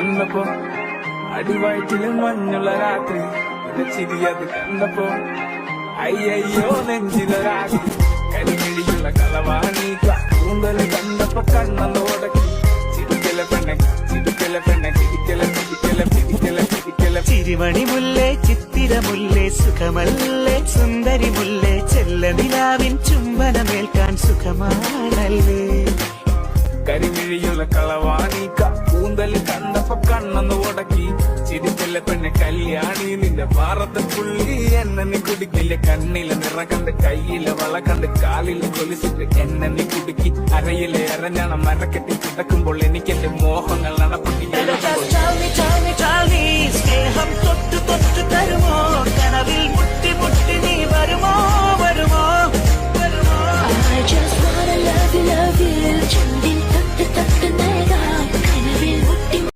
കണ്ടപ്പോ അടിവയറ്റില് മഞ്ഞുള്ള രാത്രി ചിരിയത് കണ്ടപ്പോ അയ്യോ നെഞ്ചിലൊരാതി കരിമിഴിയുള്ള കളവാണി കൂന്തല് കണ്ടപ്പോ കണ്ണതോടക്കി ചിരിക്കല പെണ്ണെ ചിരിക്കല പെണ്ണെ പിടിക്കല പിടിക്കല പിടിക്കല പിടിക്കല ചിരിമണി മുല്ലേ ചിത്തിരമുല്ലേ സുഖമല്ലേ സുന്ദരി മുല്ലേ ചെല്ല നിലാവിൻ ചുംബനമേൽക്കാൻ സുഖമാണല്ലേ കരിമിഴിയുള്ള കളവാണി കൂന്തല് കണ്ടപ്പോ കണ്ണന്ന് ഉടക്കി ചിരിക്കല്ല പെണ്ണെ കല്യാണി നിന്റെ ഭാരത പുള്ളി എന്നെ നീ കുടിക്കില്ല കണ്ണിലെ നിറ കണ്ട് കയ്യിലെ വള കണ്ട് കാലിലെ കൊലിച്ചിട്ട് എന്നെ നീ കുടുക്കി അരയിലെ അരഞ്ഞാണ് മരക്കെട്ടി കിടക്കുമ്പോൾ എനിക്കെന്റെ മോഹങ്ങൾ നടപ്പ